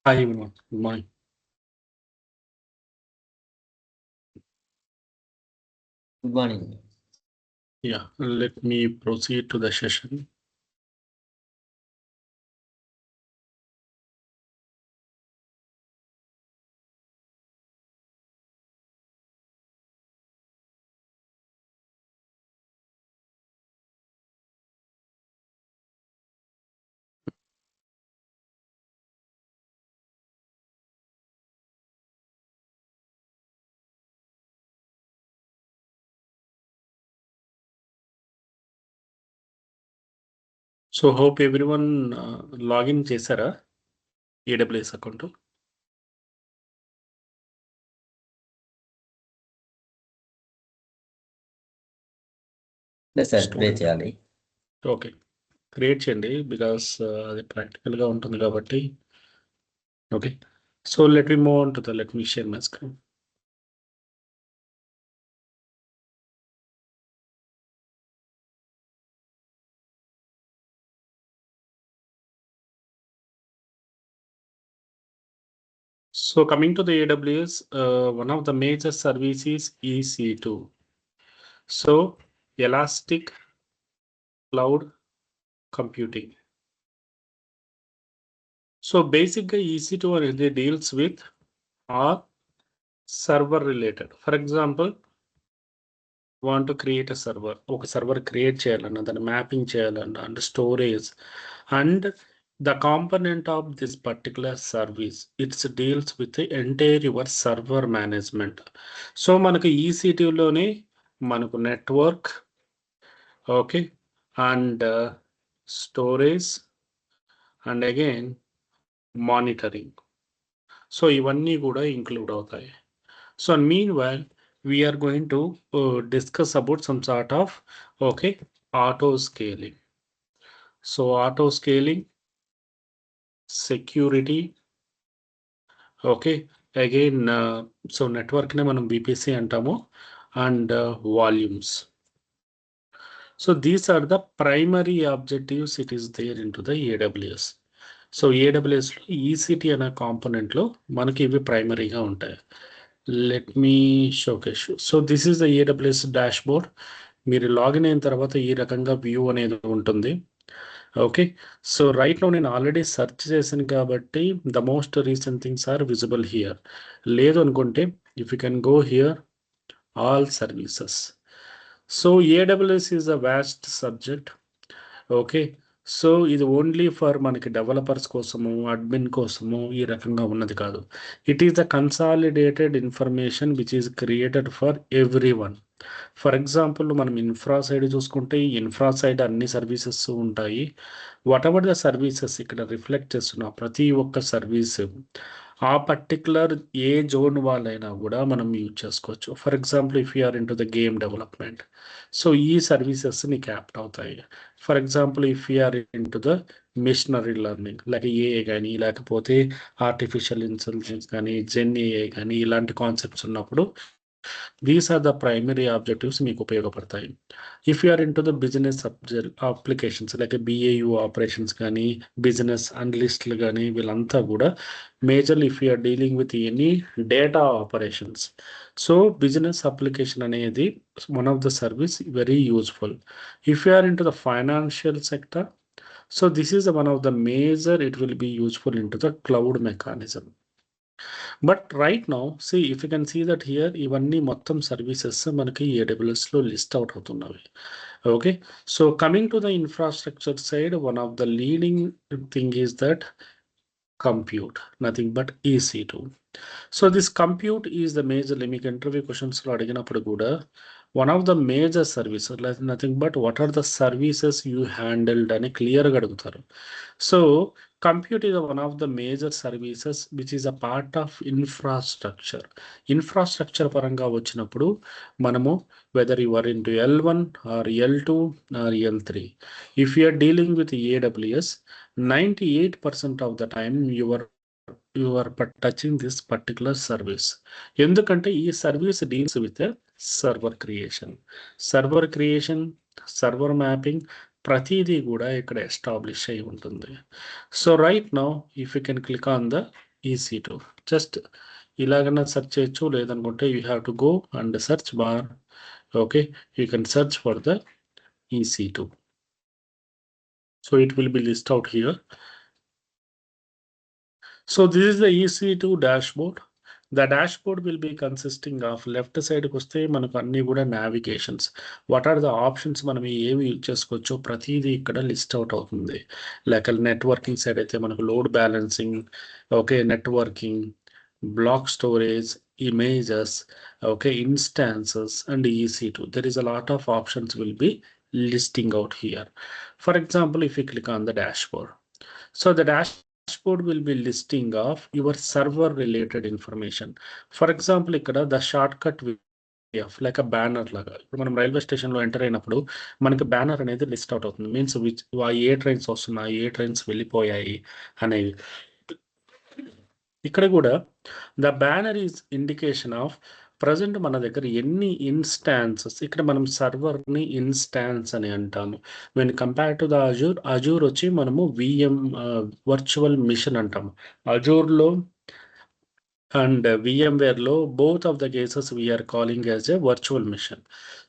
Hi everyone, good morning. Good morning. Yeah, let me proceed to the session. So hope everyone login చేశారా AWS account? లేదు sir ప్రే చేయాలి. Okay, create చేయండి because అది ప్రాక్టికల్గా ఉంటుంది కాబట్టి. Okay, so let me move on to the let me share my screen. So coming to the AWS, one of the major services is EC2. So Elastic Cloud Computing. So basically EC2 అనేది deals with all server related. For example, want to create a server, ఒక server create చేయాలన్నా దాన్ని mapping చేయాలన్నా and storage and the component of this particular service it's deals with entire your server management. So మనకు ఈసీటీలోనే మనకు network, okay, and storage and again monitoring, so ఇవన్నీ కూడా include అవుతాయి. So meanwhile, we are going to discuss about some sort of, okay, auto scaling. So auto scaling, security, okay, again, so network ne manam VPC antamo, and volumes. So these are the primary objectives it is there into the AWS. So ఏడబ్ల్యూఎస్లో ECT అనే కాంపోనెంట్లో మనకి ఇవి ప్రైమరీగా ఉంటాయి. Let me showcase. So this is the AWS dashboard. మీరు login అయిన తర్వాత ఈ రకంగా వ్యూ అనేది ఉంటుంది. ఓకే, సో రైట్లో నేను ఆల్రెడీ సెర్చ్ చేశాను కాబట్టి the most recent things are visible here. లేదు అనుకుంటే if you can go here all services. So AWS is a vast subject. Okay, so ఇది ఓన్లీ ఫర్ మనకి డెవలపర్స్ కోసము, అడ్మిన్ కోసము ఈ రకంగా ఉన్నది కాదు. It is the consolidated information which is created for every one. For example మనం infra side చూసుకుంటే ఇన్ఫ్రా సైడ్ అన్ని సర్వీసెస్ ఉంటాయి. వాట్ ఎవర్ ద సర్వీసెస్ ఇక్కడ రిఫ్లెక్ట్ చేస్తున్న ప్రతి ఒక్క సర్వీస్ ఆ పర్టికులర్ ఏ జోన్ వాళ్ళైనా కూడా మనం యూజ్ చేసుకోవచ్చు. For example if you're in to the game development, so ఈ సర్వీసెస్ నీకు యాప్ట్ అవుతాయి. For example if you're in to the machinery learning like AA కానీ లేకపోతే ఆర్టిఫిషియల్ ఇంటెలిజెన్స్ కానీ జెన్ ఏఐ కానీ ఇలాంటి కాన్సెప్ట్స్ ఉన్నప్పుడు these are the primary objectives మీకు ఉపయోగపడతాయి. If you are in to the business applications like BAU operations కానీ business అనలిస్టులు కానీ వీళ్ళంతా కూడా majorly if you're dealing with any data operations. So business application అనేది one of the service very useful. If you are in to the financial sector, so this is one of the major, it will be useful into the cloud mechanism. But right now see if you can see that here ఇవన్నీ మొత్తం services మనకి ఏడబ్ల్యూఎస్లో list out అవుతున్నవి. Okay, so coming to the infrastructure side one of the leading thing is that compute, nothing but EC2. So this compute is the major, మీకు interview క్వశ్చన్స్లో అడిగినప్పుడు కూడా one of the major services nothing but what are the services you handled అని క్లియర్గా అడుగుతారు. So compute is one of the major services which is a part of infrastructure. Infrastructure పరంగా వచ్చినప్పుడు మనము whether you are into L1 or L2 or L3, if you are dealing with AWS 98% of the time you are touching this particular service. ఎందుకంటే ఈ service deals with server creation, server mapping, ప్రతిదీ కూడా ఇక్కడ establish అయి ఉంటుంది. So right now if you can click on the EC2. Just ఇలాగన్నా search చేయొచ్చు, లేదనుకుంటే you have to go and search bar. Okay, you can search for the EC2. So it will be listed out here. So this is the EC2 dashboard. The dashboard will be consisting of left side వస్తే మనకు అన్ని కూడా navigations, what are the options మనం ఏవి use చేసుకోవచ్చో ప్రతిదీ ఇక్కడ list out అవుతుంది. లైక్ నెట్వర్కింగ్ సైడ్ అయితే మనకు load balancing, okay, networking, block storage, images, okay, instances, and EC2. There is a lot of options will be listing out here. For example, if you click on the dashboard, so the dashboard will be listing of your server related information. For example, ikkada the shortcut like a banner లాగా, ఇప్పుడు మనం railway స్టేషన్లో enter అయినప్పుడు మనకి banner అనేది list out అవుతుంది. Means ఏ trains వస్తున్నాయి, ఏ trains వెళ్ళిపోయాయి అనేవి. ఇక్కడ కూడా the banner is indication of present మన దగ్గర ఎన్ని ఇన్స్టాన్సెస్. ఇక్కడ మనం సర్వర్ని ఇన్స్టాన్స్ అని అంటాము. When compare to the Azure, Azure వచ్చి మనము VM వర్చువల్ మిషన్ అంటాము. అజూర్లో and VMware low, both of the cases we are calling as a virtual machine.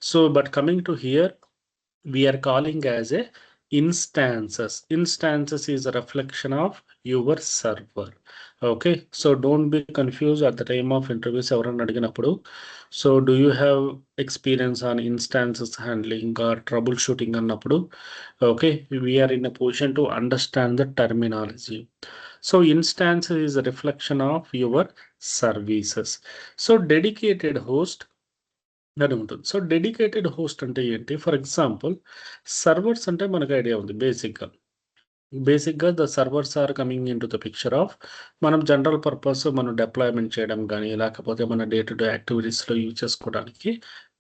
So but coming to here, we are calling as a instances. Instances is a reflection of your server. Okay, so don't be confused at the time of interviews ఎవరన్నా అడిగినప్పుడు. So do you have experience on instances handling or troubleshooting అన్నప్పుడు, okay, we are in a position to understand the terminology. So instance is a reflection of your services. So dedicated host అని ఉంటుంది. So dedicated host అంటే ఏంటి? For example servers అంటే మనకు idea ఉంది. బేసిక్గా the servers are coming in to the picture of మనం general purpose మనం డిప్లాయ్మెంట్ చేయడం కానీ, లేకపోతే మన డే టు డే యాక్టివిటీస్లో యూజ్ చేసుకోవడానికి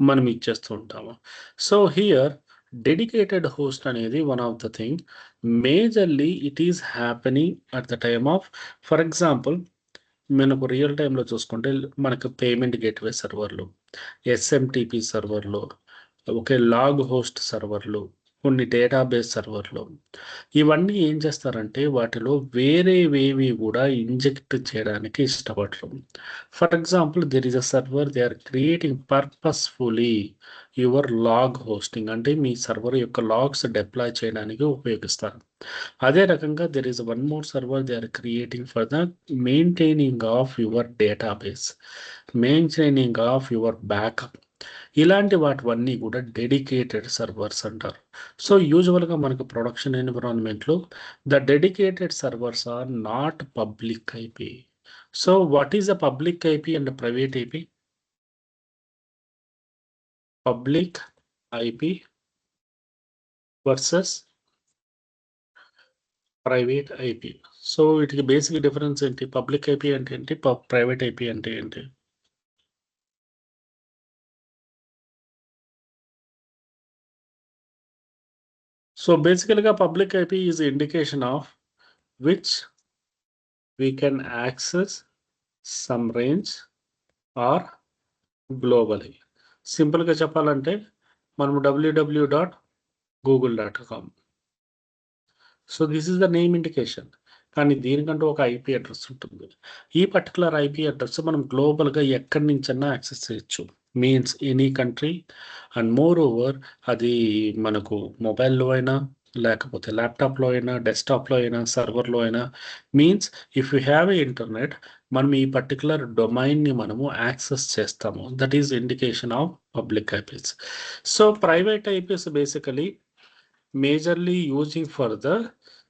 మనం ఇచ్చేస్తూ ఉంటాము. సో హియర్ డెడికేటెడ్ హోస్ట్ అనేది one of the thing majorly it is happening at the time of, for example మనకు రియల్ టైంలో చూసుకుంటే మనకు పేమెంట్ గేట్వే సర్వర్లు, SMTP సర్వర్లు, ఓకే, లాగ్ హోస్ట్ సర్వర్లు, కొన్ని డేటాబేస్ సర్వర్లు, ఇవన్నీ ఏం చేస్తారంటే వాటిలో వేరేవేవి కూడా ఇంజెక్ట్ చేయడానికి ఇష్టపడరు. For example there is a server they are creating purposefully your log hosting, అంటే మీ సర్వర్ యొక్క లాగ్స్ డిప్లాయ్ చేయడానికి ఉపయోగిస్తారు. అదే రకంగా there is one more server they are creating for the maintaining of your database, maintaining of your backup. ఇలాంటి వాటివన్నీ కూడా డెడికేటెడ్ సర్వర్స్ అంటారు. సో యూజువల్గా మనకు ప్రొడక్షన్ ఎన్విరాన్మెంట్లో the dedicated servers are not public IP. So what is the public IP and private IP? Public IP versus private IP. So వీటికి basic difference ఏంటి? Public IP అంటే ఏంటి, ప్రైవేట్ IP అంటే ఏంటి? So basically public IP is an indication of which we can access some range or globally. Simple గా చెప్పాలంటే మనము www.google.com. So this is the name indication. కానీ దీనికంటూ ఒక IP అడ్రస్ ఉంటుంది. ఈ పర్టికులర్ IP అడ్రస్ మనం గ్లోబల్గా ఎక్కడి నుంచైనా యాక్సెస్ చేయొచ్చు. Means any country. And more over అది మనకు మొబైల్లో అయినా, లేకపోతే ల్యాప్టాప్లో అయినా, డెస్క్టాప్లో అయినా, సర్వర్లో అయినా, means if you have a internet మనం ఈ పర్టికులర్ డొమైన్ని మనము యాక్సెస్ చేస్తాము. That is indication of public IPs. So private IPs basically majorly using for the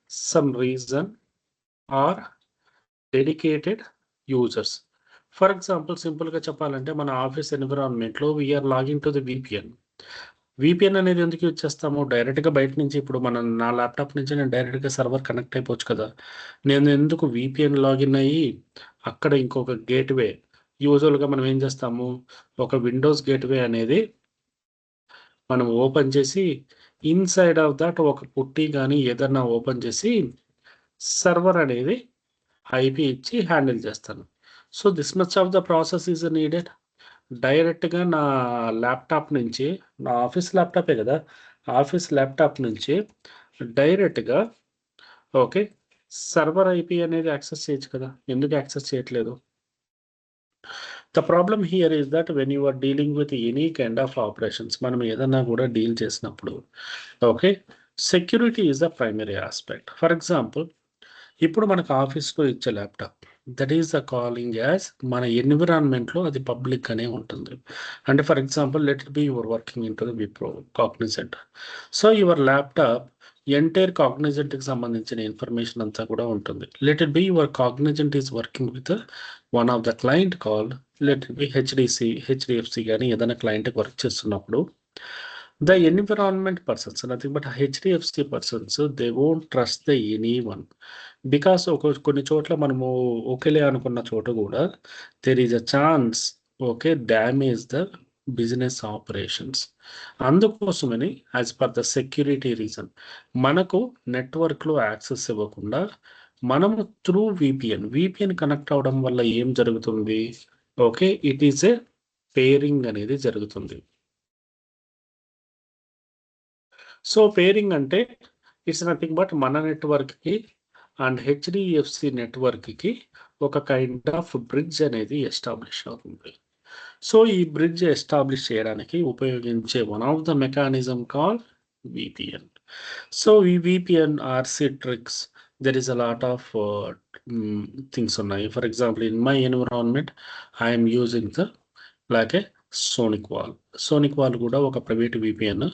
some reason or dedicated users. For example, simple గా చెప్పాలంటే మన ఆఫీస్ ఎన్విరాన్మెంట్లో we're login to the VPN అనేది ఎందుకు యూజ్ చేస్తాము? డైరెక్ట్గా బయట నుంచి, ఇప్పుడు నా ల్యాప్టాప్ నుంచి నేను డైరెక్ట్గా సర్వర్ కనెక్ట్ అయిపోవచ్చు కదా. నేను ఎందుకు VPN లాగిన్ అయ్యి అక్కడ ఇంకొక గేట్వే, యూజువల్గా మనం ఏం చేస్తాము, ఒక విండోస్ గేట్వే అనేది మనం ఓపెన్ చేసి ఇన్సైడ్ ఆఫ్ దట్ ఒక పుట్టి కానీ ఏదన్నా ఓపెన్ చేసి సర్వర్ అనేది IP ఇచ్చి హ్యాండిల్ చేస్తాను. So this much of the process is needed. డైరెక్ట్గా నా ల్యాప్టాప్ నుంచి, నా ఆఫీస్ ల్యాప్టాపే కదా, ఆఫీస్ ల్యాప్టాప్ నుంచి డైరెక్ట్గా ఓకే సర్వర్ ఐపీ అనేది యాక్సెస్ చేయొచ్చు కదా, ఎందుకు యాక్సెస్ చేయట్లేదు? The problem here is that when you are dealing with any kind of operations, మనం ఏదన్నా కూడా డీల్ చేసినప్పుడు okay, security is the primary aspect. For example, ఇప్పుడు మనకు ఆఫీస్లో ఇచ్చే laptop, that is the calling as మన ఎన్విరాన్మెంట్లో అది పబ్లిక్ అనే ఉంటుంది. అంటే for example let it be your working in to the Wipro Cognizant. So your laptop entire కాగ్నిజెంట్కి సంబంధించిన ఇన్ఫర్మేషన్ అంతా కూడా ఉంటుంది. Let it be your Cognizant is working with one of the client called let it B HDFC కానీ ఏదైనా క్లయింట్కి work చేస్తున్నప్పుడు the environment persons, nothing but HDFC persons, they won't trust the anyone. Because కొన్ని చోట్ల మనము ఓకేలే అనుకున్న చోట కూడా there is a chance okay damage the business operations. అందుకోసమని as per the security reason మనకు నెట్వర్క్లో యాక్సెస్ ఇవ్వకుండా మనము త్రూ విపిఎన్ కనెక్ట్ అవడం వల్ల ఏం జరుగుతుంది? Okay, it is a peering అనేది జరుగుతుంది. సో పేరింగ్ అంటే ఇట్స్ నథింగ్ బట్ మన నెట్వర్క్కి అండ్ హెచ్డిఎఫ్సి నెట్వర్క్కి ఒక కైండ్ ఆఫ్ బ్రిడ్జ్ అనేది ఎస్టాబ్లిష్ అవుతుంది. సో ఈ బ్రిడ్జ్ ఎస్టాబ్లిష్ చేయడానికి ఉపయోగించే one of the mechanism call VPN. So ఈ VPN RC tricks, there is a lot of things ఉన్నాయి. For example, in my environment I'm using the లాగే SonicWall కూడా ఒక ప్రైవేట్ విపిఎన్.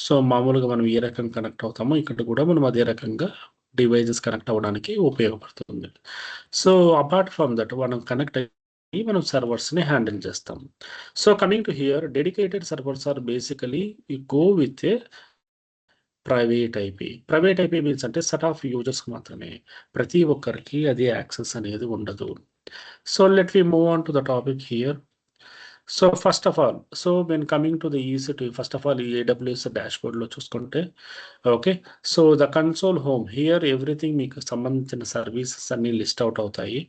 సో మామూలుగా మనం ఏ రకంగా కనెక్ట్ అవుతామో ఇక్కడ కూడా మనం అదే రకంగా డివైజెస్ కనెక్ట్ అవ్వడానికి ఉపయోగపడుతుంది. సో అపార్ట్ ఫ్రమ్ దట్ మనం కనెక్ట్ అయ్యి మనం సర్వర్స్ని హ్యాండిల్ చేస్తాం. So coming to here, dedicated servers are basically you go with a private IP. Private IP means అంటే సెట్ ఆఫ్ యూజర్స్ మాత్రమే, ప్రతి ఒక్కరికి అది యాక్సెస్ అనేది ఉండదు. So let we move on to the topic here. So first of all, so when coming to the EC2, first of all ఈ AWS డాష్బోర్డ్లో చూసుకుంటే okay, so the console home here everything మీకు సంబంధించిన services అన్నీ list out అవుతాయి.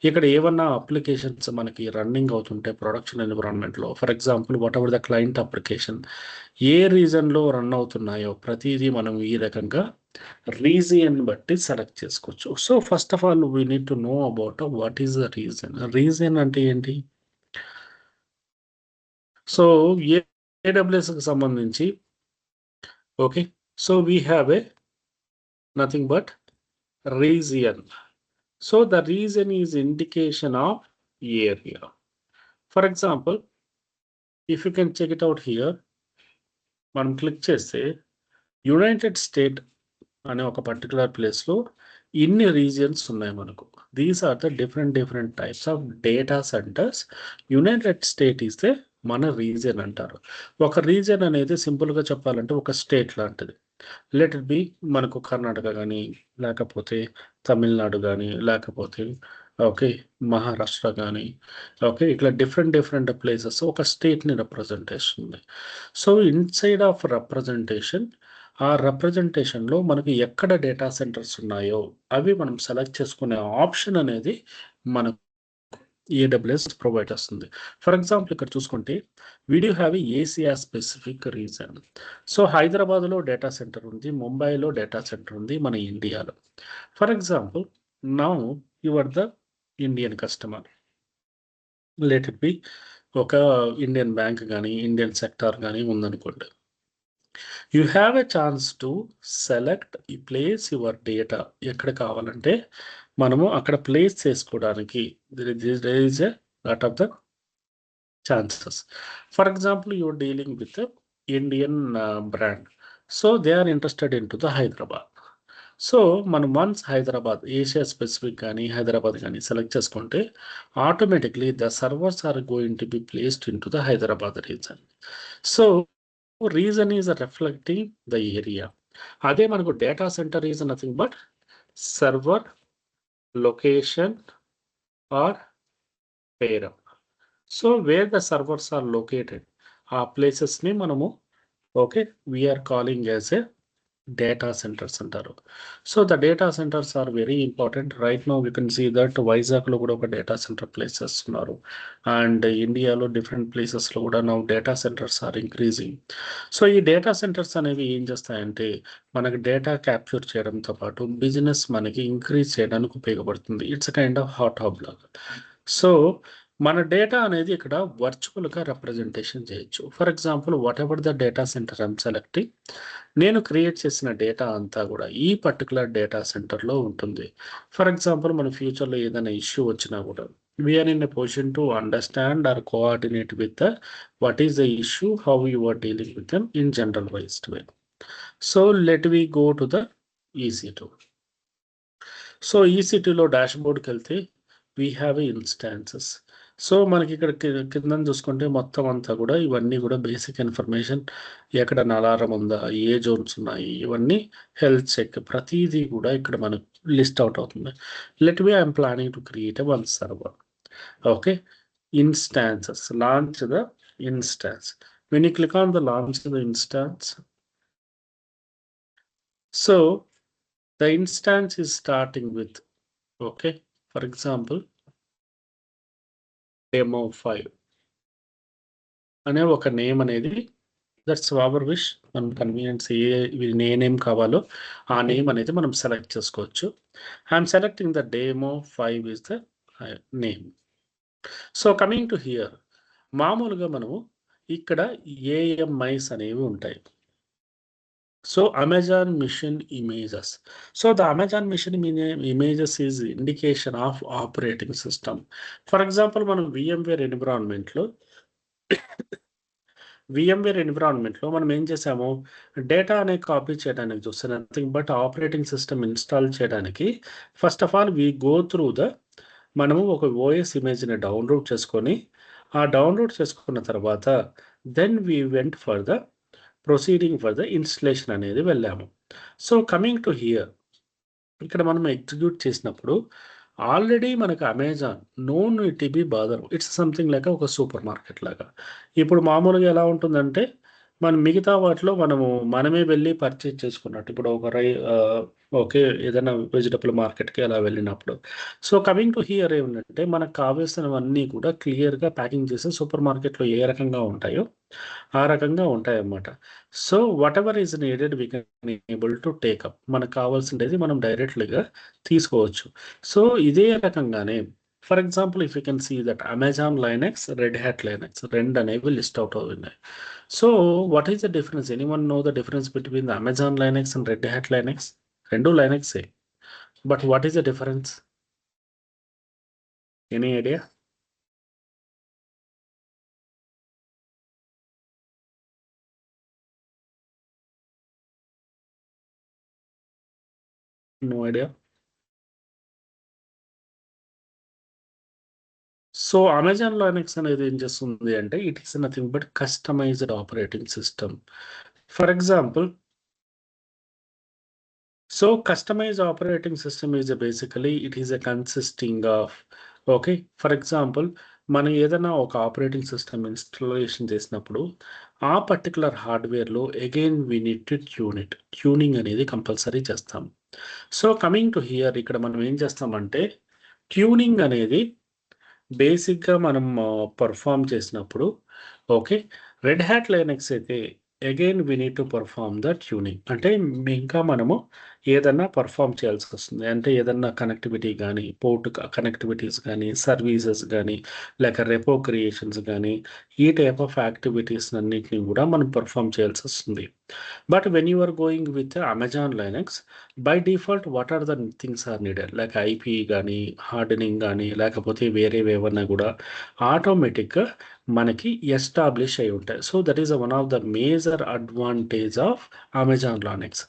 ఇక్కడ ఏమన్నా applications మనకి రన్నింగ్ అవుతుంటే ప్రొడక్షన్ ఎన్విరాన్మెంట్లో, for example whatever the client application ఏ రీజన్లో రన్ అవుతున్నాయో ప్రతిదీ మనం ఈ రకంగా రీజియన్ బట్టి సెలెక్ట్ చేసుకోవచ్చు. So first of all we need to know about what is the region. Region అంటే ఏంటి? సో AWSకి సంబంధించి okay, so we have a nothing but region. So the region is indication of area. For example, if you can check it out here, మనం click చేస్తే United State అనే ఒక particular ప్లేస్లో ఇన్ని రీజియన్స్ ఉన్నాయి మనకు. These are the different types of data centres. United State ఇస్తే మన రీజియన్ అంటారు. ఒక రీజియన్ అనేది సింపుల్గా చెప్పాలంటే ఒక స్టేట్ లాంటిది. లెట్ ఇట్ బి మనకు కర్ణాటక కానీ, లేకపోతే తమిళనాడు కానీ, లేకపోతే ఓకే మహారాష్ట్ర కానీ, ఓకే ఇట్లా డిఫరెంట్ ప్లేసెస్ ఒక స్టేట్ని రిప్రజెంటేషన్ ఉంది. సో ఇన్సైడ్ ఆఫ్ రిప్రజెంటేషన్, ఆ రిప్రజెంటేషన్లో మనకి ఎక్కడ డేటా సెంటర్స్ ఉన్నాయో అవి మనం సెలెక్ట్ చేసుకునే ఆప్షన్ అనేది మనకు AWS ప్రొవైడ్ చేస్తుంది. ఫర్ ఎగ్జాంపుల్ ఇక్కడ చూసుకుంటే video have Asia specific region. So హైదరాబాద్లో డేటా సెంటర్ ఉంది, ముంబైలో డేటా సెంటర్ ఉంది, మన ఇండియాలో. For example, now you are the Indian customer, let it be ఒక ఇండియన్ బ్యాంక్ కానీ ఇండియన్ సెక్టార్ కానీ ఉందనుకోండి. You have a chance to select ఈ ప్లేస్ యువర్ డేటా. ఎక్కడ కావాలంటే మనము అక్కడ ప్లేస్ చేసుకోవడానికి there is a lot of the chances. For example, you are dealing with a Indian brand, so they are interested into the Hyderabad. So మనం once Hyderabad Asia specific కానీ హైదరాబాద్ కానీ select చేసుకుంటే automatically the servers are going to be placed in to the Hyderabad region. So region is reflecting the area. అదే మనకు data center is nothing but server location or పేరం. So where the servers are located, ఆ ప్లేసెస్ని మనము okay we're calling as a data centers అంటారు. So the data centres are very important. Right now we can see that వైజాగ్లో కూడా ఒక data centre place చేస్తున్నారు. And ఇండియాలో డిఫరెంట్ ప్లేసెస్లో కూడా now data centres are increasing. So ఈ data centres అనేవి ఏం చేస్తాయంటే మనకి డేటా క్యాప్చర్ చేయడంతో పాటు బిజినెస్ మనకి ఇంక్రీజ్ చేయడానికి ఉపయోగపడుతుంది. It's kind of hot hub లాగా. సో మన డేటా అనేది ఇక్కడ వర్చువల్గా రిప్రజెంటేషన్ చేయొచ్చు. For example whatever the data centre I'm selecting, నేను క్రియేట్ చేసిన డేటా అంతా కూడా ఈ పర్టికులర్ డేటా సెంటర్లో ఉంటుంది. ఫర్ ఎగ్జాంపుల్ మన ఫ్యూచర్లో ఏదైనా ఇష్యూ వచ్చినా కూడా we're in a position to understand or coordinate with what is the issue, how you are dealing with them in generalized way. So let we go to the EC2. So EC2లో డాష్బోర్డ్కి వెళ్తే we have instances. So మనకి ఇక్కడ కింద చూసుకుంటే మొత్తం అంతా కూడా ఇవన్నీ కూడా బేసిక్ ఇన్ఫర్మేషన్, ఎక్కడ అలారం ఉందా, ఏ జోన్స్ ఉన్నాయి, ఇవన్నీ హెల్త్ చెక్, ప్రతిదీ కూడా ఇక్కడ మనకు లిస్ట్ అవుట్ అవుతుంది. Let be I'm planning to create a one server. Okay, instances, launch the instance. When you click on the launch the instance, so the instance is starting with, okay, for example demo 5 అనే ఒక name అనేది, that's our wish, మన convenience ఏ name కావాలో ఆ name అనేది మనం select చేసుకోవచ్చు. I'm selecting the demo 5 is the name. So coming to here, మామూలుగా మనము ఇక్కడ AMIs అనేవి ఉంటాయి. So Amazon Mission Images. So the Amazon Mission Images is indication of operating system. For example, మనం VMware ఎన్విరాన్మెంట్లో మనం ఏం చేసాము, డేటా అనే కాపీ చేయడానికి చూస్తే nothing but operating system install చేయడానికి first of all we go through the, మనము ఒక OS ఇమేజ్ని డౌన్లోడ్ చేసుకొని, ఆ డౌన్లోడ్ చేసుకున్న తర్వాత then we went for the proceeding for the installation అనేది వెళ్ళాము. సో కమింగ్ టు హియర్, ఇక్కడ మనం ఎగ్జిక్యూట్ చేసినప్పుడు ఆల్రెడీ మనకు Amazon known to be bother, it's something like ఒక సూపర్ మార్కెట్ లాగా. ఇప్పుడు మామూలుగా ఎలా ఉంటుందంటే మనం మిగతా వాటిలో మనమే వెళ్ళి పర్చేజ్ చేసుకున్నట్టు, ఇప్పుడు ఓకే ఏదైనా వెజిటబుల్ మార్కెట్కి అలా వెళ్ళినప్పుడు. సో కమింగ్ టు హియర్ ఏమంటే మనకు కావాల్సినవన్నీ కూడా క్లియర్గా ప్యాకింగ్ చేసి సూపర్ మార్కెట్లో ఏ రకంగా ఉంటాయో ఆ రకంగా ఉంటాయన్నమాట. So whatever is needed we can able to take up, మనకు కావాల్సింది మనం డైరెక్ట్లీగా తీసుకోవచ్చు. సో ఇదే రకంగానే for example if you can see that Amazon Linux, Red Hat Linux రెండు అనేవి లిస్ట్ అవుట్ అవుతున్నాయి. So what is the difference, anyone know the difference between the Amazon Linux and Red Hat Linux? రెండు లైనెక్సే, but what is the difference? Any idea? No idea. So Amazon Linux అనేది ఏం చేస్తుంది అంటే it is nothing but customised operating system. For example, so customized operating system is basically it is a consisting of, okay, for example మనం ఏదైనా ఒక operating system installation చేసినప్పుడు ఆ particular హార్డ్వేర్లో again we need to tuning అనేది compulsory చేస్తాం. So coming to here, ఇక్కడ మనం ఏం చేస్తామంటే ట్యూనింగ్ అనేది బేసిక్గా మనం పర్ఫామ్ చేసినప్పుడు, ఓకే, రెడ్ హ్యాట్ లైనెక్స్ అయితే again we need to perform the tuning. అంటే ఇంకా మనము ఏదన్నా పర్ఫామ్ చేయాల్సి వస్తుంది, అంటే ఏదన్నా కనెక్టివిటీ కానీ, పోర్ట్ కనెక్టివిటీస్ కానీ, సర్వీసెస్ కానీ, లేక రెపో క్రియేషన్స్ కానీ, ఈ టైప్ ఆఫ్ యాక్టివిటీస్ అన్నింటినీ కూడా మనం పర్ఫామ్ చేయాల్సి వస్తుంది. But when you are going with Amazon Linux, by default what are the things are needed, like IP కానీ, హార్డనింగ్ కానీ, లేకపోతే వేరేవి ఏమన్నా కూడా ఆటోమేటిక్గా మనకి ఎస్టాబ్లిష్ అయి ఉంటాయి. So that is one of the major advantage of Amazon Linux.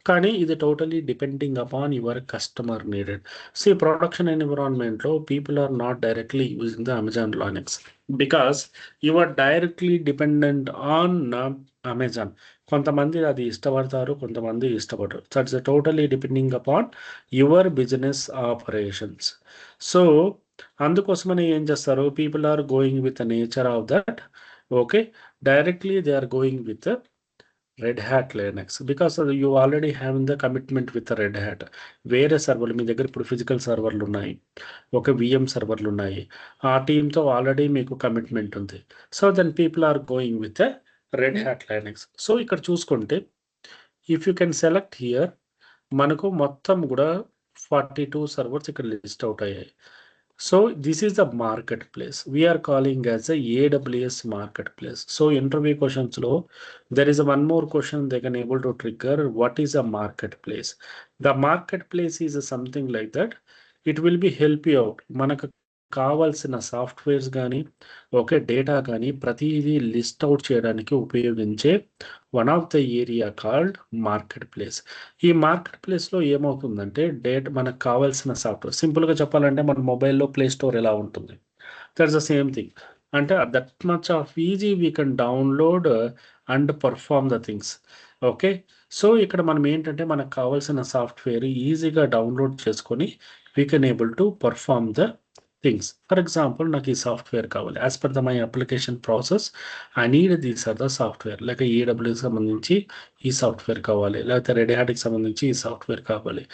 కానీ ఇది totally depending upon your customer needed. See production ఎన్విరాన్మెంట్లో people are not directly using the Amazon Linux because you are directly dependent on Amazon. కొంతమంది అది ఇష్టపడతారు, కొంతమంది ఇష్టపడరు. That's totally depending upon your business operations. So అందుకోసమని ఏం చేస్తారు, people are going with the nature of that, okay, directly they are going with Red Hat Linux, because you already have the commitment with the Red Hat. వేరే సర్వర్లు మీ దగ్గర ఇప్పుడు physical సర్వర్లు ఉన్నాయి, ఒక విఎం సర్వర్లు ఉన్నాయి, ఆ టీంతో ఆల్రెడీ మీకు కమిట్మెంట్ ఉంది. So then people are going with Red Hat Linux. So ఇక్కడ చూసుకుంటే if you can select here, మనకు మొత్తం కూడా 42 సర్వర్స్ ఇక్కడ లిస్ట్ అవుట్ అయ్యాయి. So this is the marketplace, we're calling as a AWS marketplace. So interview క్వశ్చన్స్లో there is a one more question they can able to trigger, what is a marketplace? The marketplace is something like that, it will be help you out. మనకు కావాల్సిన softwares కానీ okay data కానీ ప్రతిదీ list out చేయడానికి ఉపయోగించే one of the area called market place. ఈ market ప్లేస్లో ఏమవుతుందంటే మనకు కావాల్సిన సాఫ్ట్వేర్, సింపుల్గా చెప్పాలంటే మన మొబైల్లో ప్లే స్టోర్ ఎలా ఉంటుంది, దట్స్ ద సేమ్ థింగ్. అంటే that much of easy we can download and perform the things. Okay, so ఇక్కడ మనం ఏంటంటే మనకు కావాల్సిన సాఫ్ట్వేర్ ఈజీగా డౌన్లోడ్ చేసుకొని we can able to perform the things. For example నాకు ఈ సాఫ్ట్వేర్ కావాలి, as per the my application process I need these are the software. లేక AWS సంబంధించి ఈ సాఫ్ట్వేర్ కావాలి, లేకపోతే రెడ్ హ్యాట్కి సంబంధించి ఈ సాఫ్ట్వేర్ కావాలి,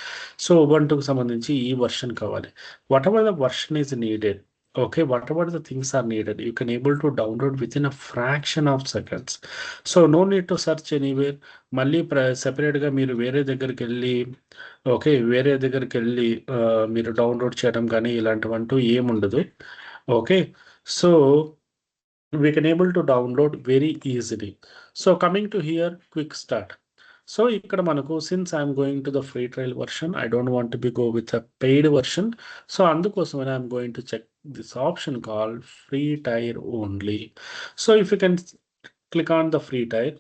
సో ఉబంటుకి సంబంధించి ఈ వర్షన్ కావాలి. What ever the version is needed, okay, whatever the things are needed, you can able to download within a fraction of seconds. So no need to search anywhere. మళ్ళీ సెపరేట్గా మీరు వేరే దగ్గరికి వెళ్ళి ఓకే వేరే దగ్గరికి వెళ్ళి మీరు డౌన్లోడ్ చేయడం కానీ ఇలాంటివంటూ ఏముండదు. Okay, so we can able to download very easily. So coming to here, quick start. So ఇక్కడ మనకు since I'm going to the free trial version, I don't want be go with a paid version. So అందుకోసమని I'm going to check this option called free tier only. So if you can click on the free tier,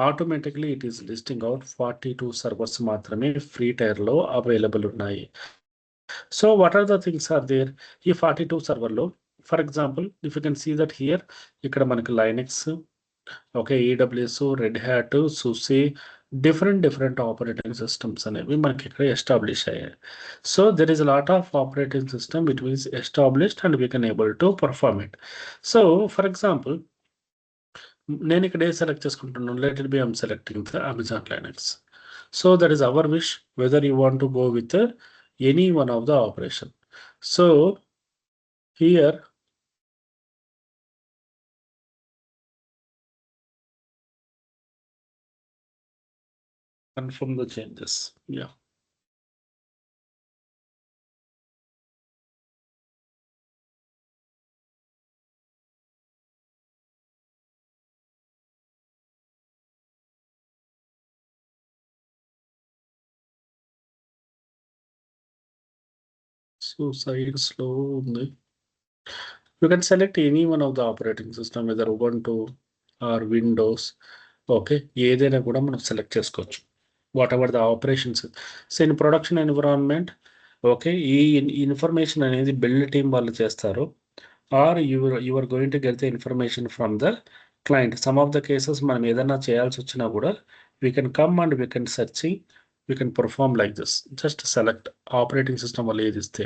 automatically it is listing out 42 servers మాత్రమే free tier లో available ఉన్నాయి. So what are the things are there ఈ 42 సర్వర్లో? For example if you can see that here, ఇక్కడ మనకి Linux, okay, AWS, Red Hat, SUSE, different operating systems అనేవి మనకి ఇక్కడ ఎస్టాబ్లిష్ అయ్యాయి. So there is lot of operating system which is established and we can able to perform it. So for example నేను ఇక్కడ ఏ select చేసుకుంటున్నాను, let it be I'm selecting the Amazon Linux. So that is our wish whether you want to go with any one of the operation. So here confirm the changes. Yeah. So side slow ఉంది. You can select any one of the operating system, whether Ubuntu or Windows. Okay, ఏదైనా కూడా మనం select చేసుకోవచ్చు. Whatever the operations in production environment. Okay, ఈ information అనేది build team వాళ్ళు చేస్తారు, or you are going to get the information from the client. Some of the cases మనం ఏదైనా చేయాల్సి వచ్చినా కూడా we can come and we can searching, we can perform like this. Just select operating system వాళ్ళు ఏది ఇస్తే.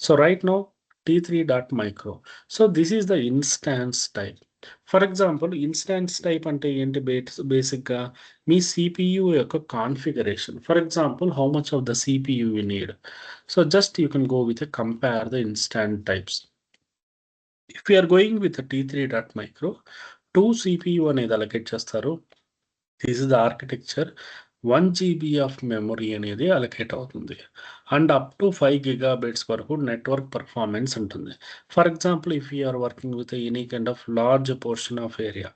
So right now T3.micro. So this is the instance type. For example, instance type అంటే ఏంటి, బేసిక్గా మీ CPU యొక్క configuration. For example how much of the CPU you need. So just you can go with a compare the instance types. If you are going with a T3.micro, 2 CPU అనేది allocate చేస్తారు. This is the architecture. 1 GB of memory అనేది allocate అవుతుంది and up to 5 GB వరకు network performance ఉంటుంది. For example if you are working with any kind of large portion of area,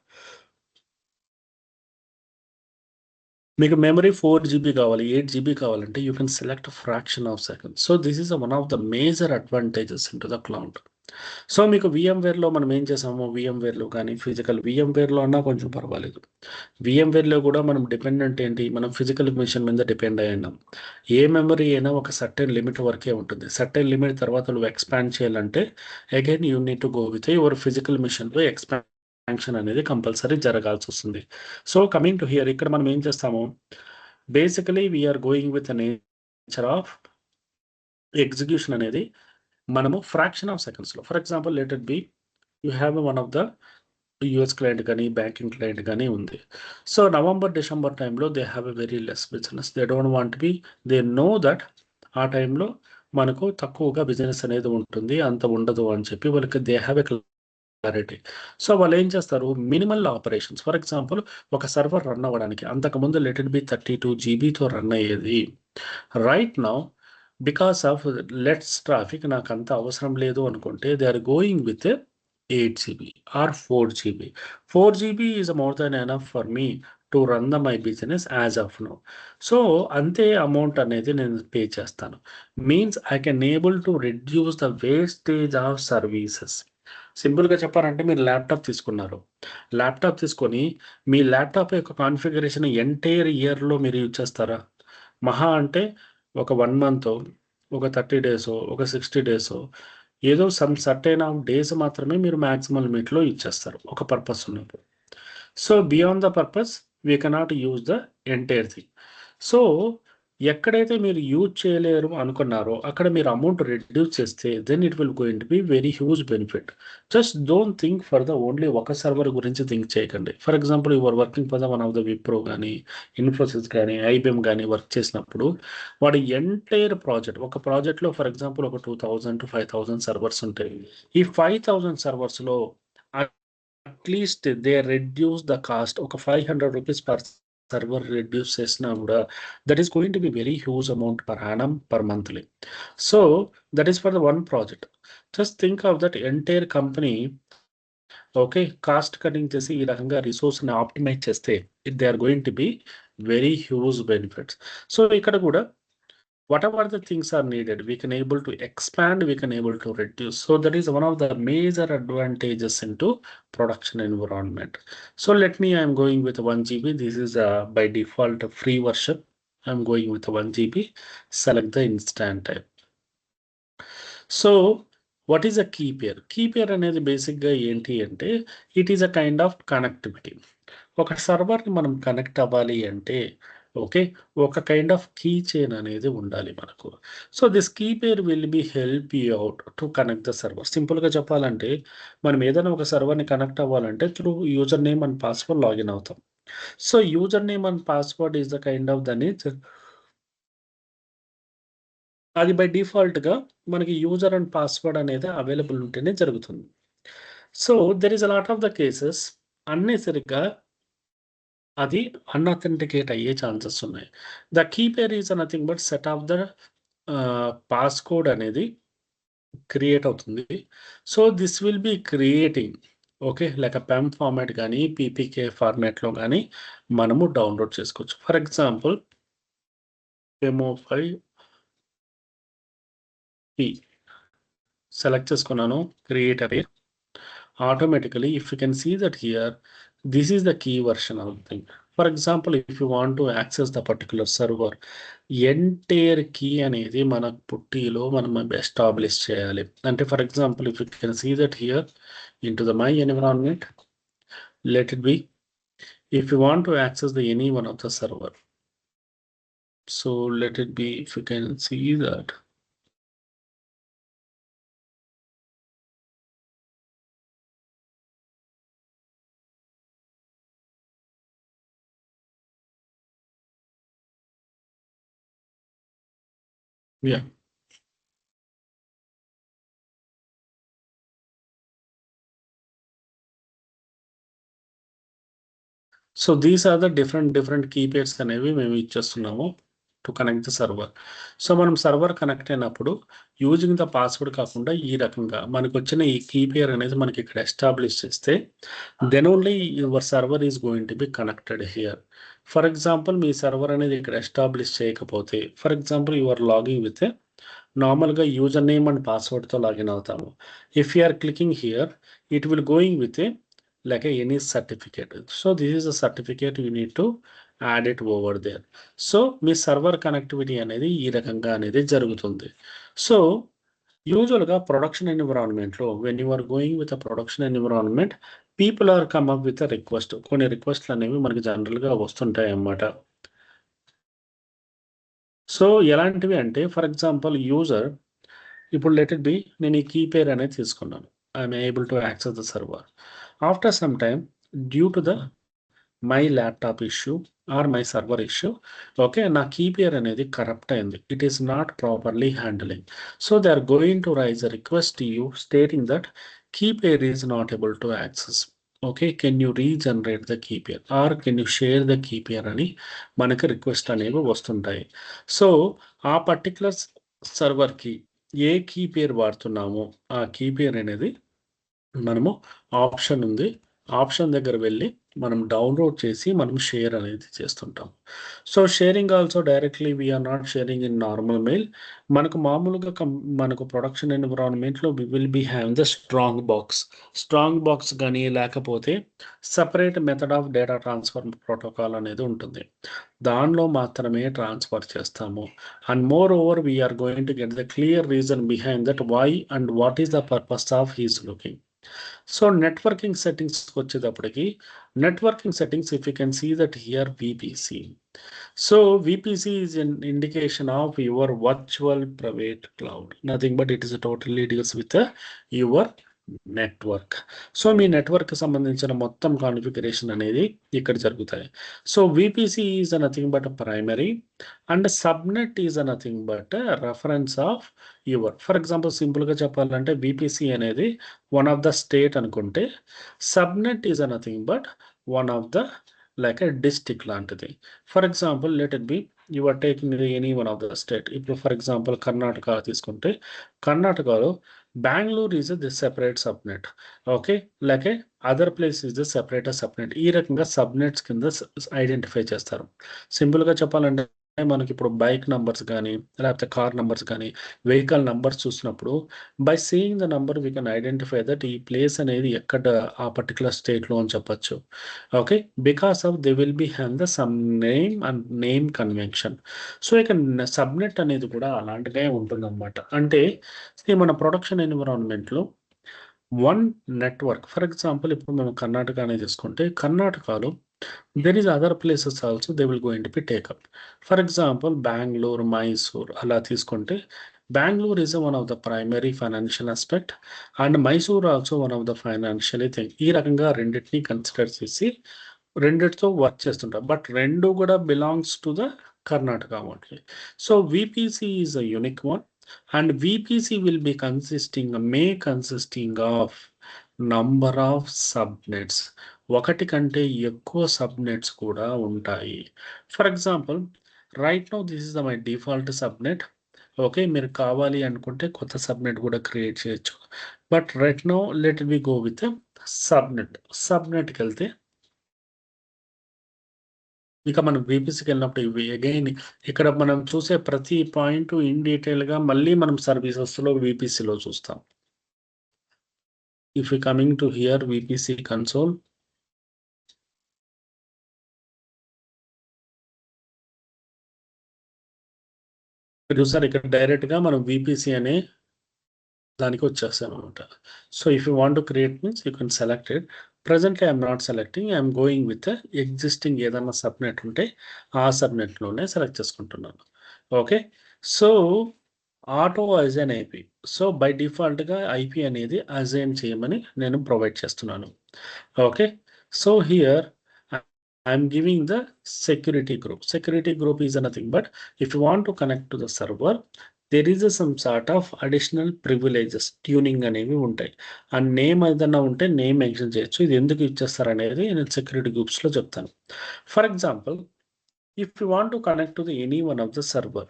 మీకు memory 4 GB కావాలి, 8 GB కావాలంటే you can select fraction of second. So this is one of the major advantages in to the cloud. So మీకు VMwareలో మనం ఏం చేసాము, VMwareలో కానీ physical VMwareలో అన్నా కొంచెం పర్వాలేదు. VMwareలో కూడా మనం డిపెండెంట్ ఏంటి, మనం ఫిజికల్ మిషన్ మీద డిపెండ్ అయి ఉన్నాం. ఏ మెమరీ అయినా ఒక సర్టెన్ లిమిట్ వరకే ఉంటుంది. సర్టెన్ లిమిట్ తర్వాత నువ్వు ఎక్స్పాండ్ చేయాలంటే again you need to go with your physical మిషన్లో ఎక్స్పాన్షన్ అనేది కంపల్సరీ జరగాల్సి వస్తుంది. సో కమింగ్ టు హియర్, ఇక్కడ మనం ఏం చేస్తాము, basically we're going with nature of execution అనేది మనము ఫ్రాక్షన్ ఆఫ్ సెకండ్స్లో. For example let it be you have one of the US client కానీ బ్యాంకింగ్ క్లయింట్ కానీ ఉంది. సో నవంబర్ డిసెంబర్ టైంలో they have a very less business. They don't want be, they know that ఆ టైంలో మనకు తక్కువగా business అనేది ఉంటుంది, అంత ఉండదు అని చెప్పి వాళ్ళకి they have a clarity. So వాళ్ళు ఏం చేస్తారు, మినిమల్ ఆపరేషన్స్. ఫర్ ఎగ్జాంపుల్ ఒక సర్వర్ రన్ అవ్వడానికి అంతకుముందు లెట్ ఇట్ బి 32 జీబీతో రన్ అయ్యేది. Right now because of let's traffic నాకు అంత అవసరం లేదు అనుకుంటే they are going with 8 GB or 4 GB. 4 GB is more than enough for me to run my business as of now. So అంతే amount అనేది నేను పే చేస్తాను. Means I can able to reduce the wastage of services. సింపుల్గా చెప్పాలంటే మీరు laptop తీసుకున్నారు, laptop తీసుకొని మీ laptop యొక్క కాన్ఫిగరేషన్ ఎంటైర్ ఇయర్లో మీరు యూజ్ చేస్తారా? మహా అంటే ఒక 1 మంత్, ఒక 30 డేస్, ఒక 60 డేస్, ఏదో సమ్ సర్టైన్ ఆఫ్ డేస్ మాత్రమే మీరు మ్యాక్సిమం లిమిట్లో ఇచ్చేస్తారు ఒక పర్పస్ ఉన్నప్పుడు. So beyond the purpose we cannot use the entire thing. So ఎక్కడైతే మీరు యూజ్ చేయలేరు అనుకున్నారో అక్కడ మీరు అమౌంట్ రెడ్యూస్ చేస్తే then it will going to be very huge benefit. Just don't think for the only ఒక సర్వర్ గురించి థింక్ చేయకండి. For example your working for the one of the Wipro కానీ ఇన్ఫోసిస్ కానీ ఐబిఎం కానీ వర్క్ చేసినప్పుడు వాడి ఎంటైర్ ప్రాజెక్ట్, ఒక ప్రాజెక్ట్లో ఫర్ ఎగ్జాంపుల్ ఒక 2000 to 5000 సర్వర్స్ ఉంటాయి. ఈ 5000 సర్వర్స్లో at least they reduce the cost, ఒక 500 రూపీస్ పర్ సర్వర్ రెడ్యూస్ చేసినా కూడా that is going to be very huge amount per annum per monthly. So that is for the one project. Just think of that entire company. Okay, cost cutting చేసి ఈ రకంగా రిసోర్స్ని optimize చేస్తే they are going to be very huge benefits. So ఇక్కడ కూడా whatever the things are needed, we can able to expand, we can able to reduce. So that is one of the major advantages into production environment. So let me, I am going with 1 GB. This is by default a free version. I am going with 1 GB. Select the instant type. So what is a key pair? Key pair అనేది బేసిక్గా ఏంటి అంటే it is a kind of connectivity. ఒక సర్వర్ని మనం connect అవ్వాలి అంటే okay, ఒక kind of key chain అనేది ఉండాలి మనకు. So this key pair will be help you out to connect the server. సింపుల్గా చెప్పాలంటే మనం ఏదైనా ఒక సర్వర్ని కనెక్ట్ అవ్వాలంటే through user name and password login అవుతాం. So user name and password is the kind of the nature. అది బై డిఫాల్ట్గా మనకి యూజర్ అండ్ పాస్వర్డ్ అనేది అవైలబుల్ ఉంటేనే జరుగుతుంది. So there is a lot of the cases అన్నెసరిగా అది అన్అథెంటికేట్ అయ్యే ఛాన్సెస్ ఉన్నాయి. The key pair is nothing but set of the pass code అనేది క్రియేట్ అవుతుంది. So this will be creating okay like PEM format కానీ PPK ఫార్మాట్లో కానీ మనము డౌన్లోడ్ చేసుకోవచ్చు. ఫర్ ఎగ్జాంపుల్ MO5 సెలెక్ట్ చేసుకున్నాను, క్రియేట్ అరే. Automatically if you can see that here this is the key version of the thing. For example, if you want to access the particular server, entire key అనేది మన పుట్టిలో మనం establish చేయాలి. అంటే for example if you can see that here into the my environment, let it be if you want to access the any one of the server. So let it be, if you can see that yeah. So these are the different key pairs అనేవి మేము ఇచ్చేస్తున్నాము to connect the server. So మనం server connect అయినప్పుడు using the password కాకుండా ఈ రకంగా మనకు వచ్చిన ఈ కీ పేర్ అనేది మనకి ఇక్కడ ఎస్టాబ్లిష్ చేస్తే then only your server is going to be connected here. For example మీ సర్వర్ అనేది ఇక్కడ ఎస్టాబ్లిష్ చేయకపోతే, for example your logging with నార్మల్గా యూజర్ నేమ్ అండ్ పాస్వర్డ్తో లాగిన్ అవుతాము. If you are clicking here it will going with like any certificate. So this is a certificate, you need to add it over there. So మీ server connectivity అనేది ఈ రకంగా అనేది జరుగుతుంది. So యూజువల్గా production ఎన్విరాన్మెంట్లో when you are going with a production environment people are come up with a request. కొన్ని రిక్వెస్ట్లు అనేవి మనకి జనరల్గా వస్తుంటాయి అన్నమాట. సో ఎలాంటివి అంటే ఫర్ ఎగ్జాంపుల్ యూజర్ ఇప్పుడు లెట్ ఇట్ బి నేను ఈ కీ పేర్ అనేది తీసుకున్నాను, I'm able to access the server. After some time, due to the my laptop issue or my server issue, okay, నా key pair అనేది corrupt అయింది. It is not properly handling. So they are going to raise a request to you stating that key pair is not able to access. Okay, can you regenerate the key pair or can you share the key pair అని మనకి request అనేవి వస్తుంటాయి. So ఆ particular సర్వర్కి ఏ key పేర్ వాడుతున్నామో ఆ key pair అనేది మనము option ఉంది, option దగ్గర వెళ్ళి మనం డౌన్లోడ్ చేసి మనం షేర్ అనేది చేస్తుంటాం. So sharing also directly we're not sharing in normal mail. మనకు మామూలుగా మనకు ప్రొడక్షన్ ఎన్విరాన్మెంట్లో we will be have the strong box కానీ లేకపోతే separate method of data transfer protocol అనేది ఉంటుంది. దానిలో మాత్రమే ట్రాన్స్ఫర్ చేస్తాము. And moreover we're going to get the clear reason behind that why and what is the purpose of his looking. So networking సెట్టింగ్స్కి వచ్చేటప్పటికి networking settings, if you can see that here VPC. So VPC is an indication of your virtual private cloud. Nothing but it is totally deals with your network. So మీ network సంబంధించిన మొత్తం configuration అనేది ఇక్కడ జరుగుతాయి. So VPC is nothing but primary and subnet is nothing but reference of your. For example సింపుల్గా చెప్పాలంటే VPC అనేది one of the state అనుకుంటే, subnet is nothing but one of the like a district లాంటిది. For example let it be you are taking any one of the state. ఇప్పుడు for example Karnataka తీసుకుంటే, కర్ణాటకలో Bengaluru is the separate subnet. Okay, లేక other place is the separate subnet. ఈ రకంగా subnets కింద identify చేస్తారు. సింపుల్గా చెప్పాలంటే మనకి ఇప్పుడు బైక్ నంబర్స్ కానీ లేకపోతే కార్ నంబర్స్ కానీ వెహికల్ నంబర్స్ చూసినప్పుడు by seeing the number we can identify that ఈ ప్లేస్ అనేది ఎక్కడ ఆ పర్టికులర్ స్టేట్లో అని చెప్పచ్చు. Okay, because of they will be have the same name and name convention. So ఇక సబ్నెట్ అనేది కూడా అలాంటిదే ఉంటుందన్నమాట. అంటే మన ప్రొడక్షన్ ఎన్విరాన్మెంట్లో వన్ నెట్వర్క్, ఫర్ ఎగ్జాంపుల్ ఇప్పుడు మనం కర్ణాటక అనేది తీసుకుంటే, కర్ణాటకలో there is other places also they will going to be take up. For example, Bangalore, Mysore అలా తీసుకుంటే, Bangalore is one of the primary financial aspect and Mysore also one of the financially thing. ఈ రకంగా రెండింటిని consider చేసి రెండిటితో work చేస్తుంటారు. But రెండు కూడా belongs to the Karnataka only. So VPC is a unique one and VPC will be consisting of number of subnets. ఒకటి కంటే ఎక్కువ సబ్నెట్స్ కూడా ఉంటాయి. For example right now this is my default subnet. Okay, మీరు కావాలి అనుకుంటే కొత్త సబ్నెట్ కూడా క్రియేట్ చేయొచ్చు. But right now let we go with సబ్నెట్కి వెళ్తే ఇక మనం VPCకి వెళ్ళినప్పుడు ఇవి అగైన్ ఇక్కడ మనం చూసే ప్రతి పాయింట్ ఇన్ డీటెయిల్గా మళ్ళీ మనం సర్వీసెస్లో VPCలో చూస్తాం. If you coming to here VPC console, చూసారు ఇక్కడ డైరెక్ట్గా మనం VPC అనే దానికి వచ్చేస్తాం అనమాట. So if you want to create means you can select it. Presently I'm not selecting, I'm going with existing ఏదైనా సబ్నెట్ ఉంటే ఆ సబ్నెట్లోనే సెలెక్ట్ చేసుకుంటున్నాను. Okay, so auto అజైన్ IP. So by డిఫాల్ట్గా IP అనేది అజైన్ చేయమని నేను ప్రొవైడ్ చేస్తున్నాను. Okay, so here I'm giving the security group. Security group is nothing but if you want to connect to the server, there is some sort of additional privileges tuning అనేవి ఉంటాయి. ఆ name ఏదైనా ఉంటే name mention చేయొచ్చు. ఇది ఎందుకు ఇచ్చేస్తారు అనేది నేను సెక్యూరిటీ గ్రూప్స్లో చెప్తాను. For example if you want to connect to any one of the server,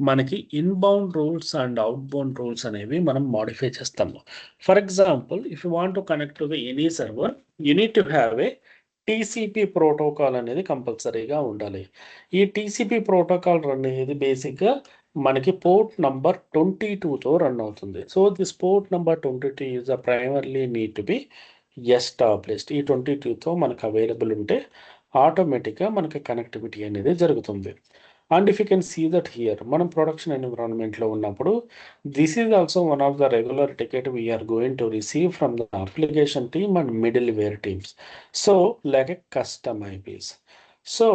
మనకి inbound rules and outbound rules అనేవి మనం మాడిఫై చేస్తాము. For example if you want to connect to any server, you need to have a TCP protocol అనేది కంపల్సరీగా ఉండాలి. ఈ TCP protocol అనేది బేసిక్గా మనకి పోర్ట్ నంబర్ 22తో రన్ అవుతుంది. So this port number 22 is a primarily need to be established. ఈ 22తో మనకు అవైలబుల్ ఉంటే ఆటోమేటిక్గా మనకి కనెక్టివిటీ అనేది జరుగుతుంది. And if you can see that here మనం ప్రొడక్షన్ ఎన్విరాన్మెంట్లో ఉన్నప్పుడు this is also one of the regular ticket we're going to receive from the application team and middleware teams. So like a custom IPs. So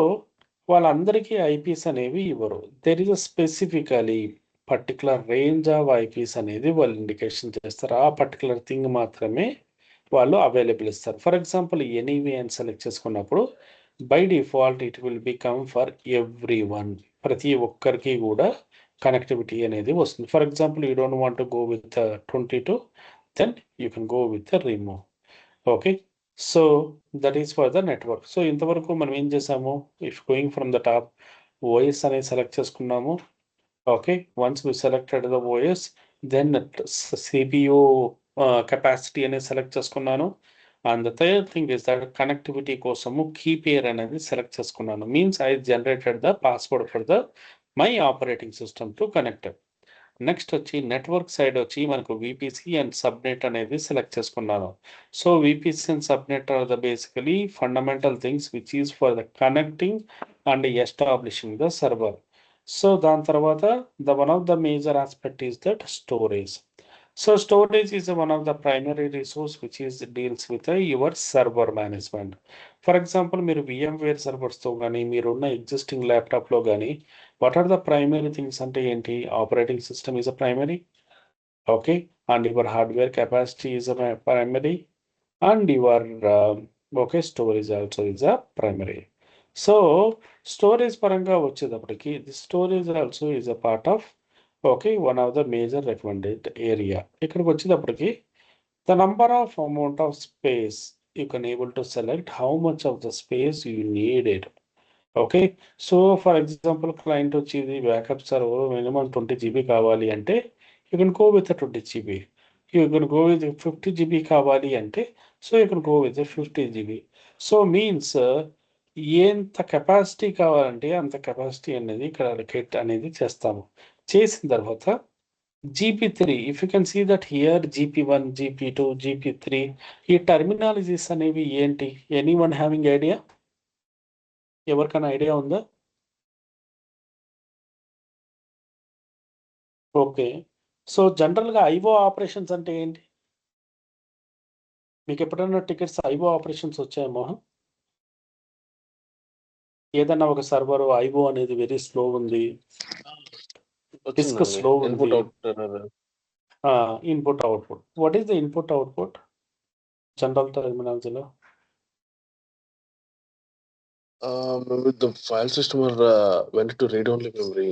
వాళ్ళందరికీ IPs అనేవి ఇవ్వరు. There is a specifically particular range of IPs అనేది వాళ్ళు indication చేస్తారు. ఆ particular thing మాత్రమే వాళ్ళు available ఇస్తారు. ఫర్ ఎగ్జాంపుల్ ఎనీవే అని సెలెక్ట్ చేసుకున్నప్పుడు by default it will become for every one, ప్రతి ఒక్కరికి కూడా కనెక్టివిటీ అనేది వస్తుంది. For example you don't want to go with 22, then you can go with remove. Okay, so that is for the network. So ఇంతవరకు మనం ఏం చేసాము, if going from the top OS అనేది సెలెక్ట్ చేసుకున్నాము. Okay, once we selected the OS, then CPU capacity అనేది select చేసుకున్నాను. And the third thing is that connectivity కోసము కీ పేర్ అనేది సెలెక్ట్ చేసుకున్నాను. Means I generated the password for the my operating system to connect. Next వచ్చి network side వచ్చి మనకు VPC and subnet అనేది select చేసుకున్నాను. So VPC and subnet are the basically fundamental things which is for the connecting and establishing the server. So దాని తర్వాత the one of the major aspect is that storage. So storage is one of the primary resource which is deals with your server management. For example మీరు VMware సర్వర్స్తో కానీ మీరున్న existing ల్యాప్టాప్లో కానీ what are the primary things అంటే ఏంటి, operating system is a primary. Okay, and your hardware capacity is a primary, and your okay storage also is a primary. So storage పరంగా వచ్చేటప్పటికి the storage also is a part of okay one of the major recommended area. ఇక్కడికి వచ్చేటప్పటికి the number of amount of space you can able to select how much of the space you needed. Okay, so for example client వచ్చేది backup server minimum 20 GB కావాలి అంటే you can go with 20 GB. You can go with 50 GB కావాలి అంటే so you can go with 50 GB. So means ఎంత capacity కావాలంటే అంత capacity అనేది ఇక్కడ అలొకేట్ అనేది చేస్తాము. చేసిన తర్వాత GP3, if you can see that here GP1, GP2, GP3 ఈ టర్మినాలజీస్ అనేవి ఏంటి, ఎనీ వన్ హ్యావింగ్ ఐడియా? ఎవరికైనా ఐడియా ఉందా? ఓకే, సో జనరల్గా ఐఓ ఆపరేషన్స్ అంటే ఏంటి? మీకు ఎప్పుడైనా టికెట్స్ ఐఓ ఆపరేషన్స్ వచ్చాయా మోహన్? ఏదన్నా ఒక సర్వర్ ఐఓ అనేది వెరీ స్లో ఉంది, డిస్క్ స్లో ఉంది, input output. What is the input output general టర్మినాలజీలో? Maybe the file system or went to read-only memory.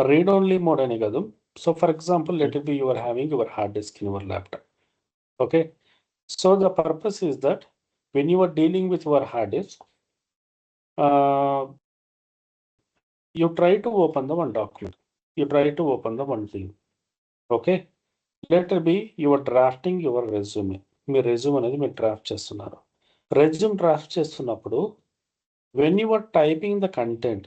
Read only mode అనే కాదు. So for example let it be you are having your hard disk in your laptop. Okay, so the purpose is that when you are dealing with your hard disk, you try to open the one document, you try to open the one thing. Okay, let it be you are drafting your resume. Me resume అనేది మీరు draft చేస్తున్నారు. Resume draft చేస్తున్నప్పుడు when you are typing the content,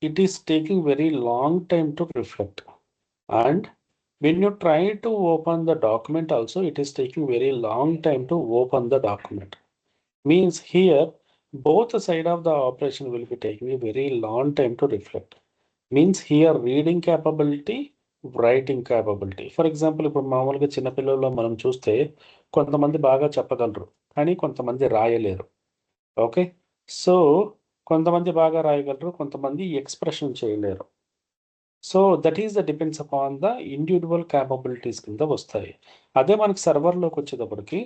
it is taking very long time to reflect, and when you try to open the document also it is taking very long time to open the document. Means here both side of the operation will be taking a very long time to reflect. Means here reading capability, writing capability. For example ఇప్పుడు మామూలుగా చిన్నపిల్లల్లో మనం చూస్తే కొంతమంది బాగా చెప్పగలరు కానీ కొంతమంది రాయలేరు. ఓకే, సో కొంతమంది బాగా రాయగలరు, కొంతమంది ఎక్స్ప్రెషన్ చేయలేరు. So that is the depends upon the individual capabilities కింద వస్తాయి. అదే మనకి సర్వర్లోకి వచ్చేటప్పటికి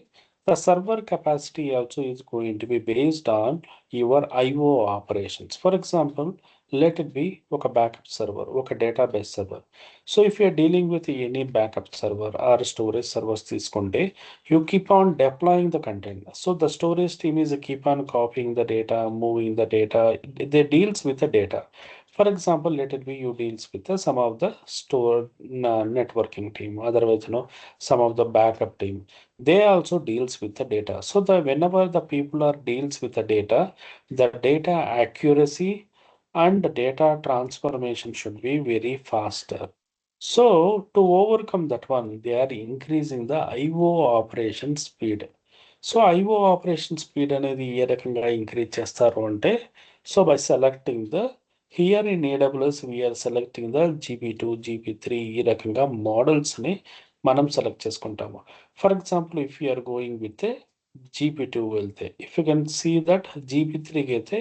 the server capacity also is going to be based on your IO operations. For example, let it be a backup server, a database server. So if you are dealing with any backup server or storage servers, you keep on deploying the content. So the storage team is keep on copying the data, moving the data. They deals with the data. For example, let it be you deals with some of the store networking team, otherwise some of the backup team, they also deals with the data. So the whenever the people are deals with the data accuracy and the data transformation should be very faster. So to overcome that one, they are increasing the IO operation speed. So IO operation speed అనేది ఏ రకంగా increase చేస్తారు అంటే, so by selecting the here in AWS we are selecting the GB2, GB3 ఈ రకంగా మోడల్స్ని మనం select చేసుకుంటాము. For example if you're going with GB2 వెళ్తే if you can see that GB3కి అయితే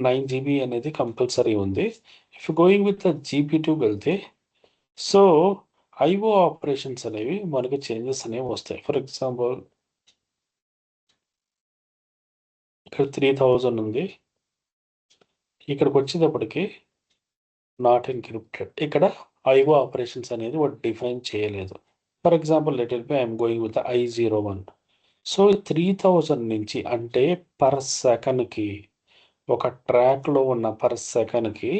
9 GB అనేది కంపల్సరీ ఉంది. ఇఫ్ గోయింగ్ విత్ GB2 వెళ్తే సో ఐఓ ఆపరేషన్స్ అనేవి మనకి చేంజెస్ అనేవి వస్తాయి. ఫర్ ఎగ్జాంపుల్ ఇక్కడ 3000 ఉంది, ఇక్కడికి వచ్చేటప్పటికి నాట్ ఎన్క్రిప్టెడ్. ఇక్కడ ఐఓ ఆపరేషన్స్ అనేది వాడు డిఫైన్ చేయలేదు. For example let it be I'm going with I01. So 3000 నుంచి అంటే పర్ సెకండ్కి ఒక ట్రాక్లో ఉన్న పర్ సెకండ్కి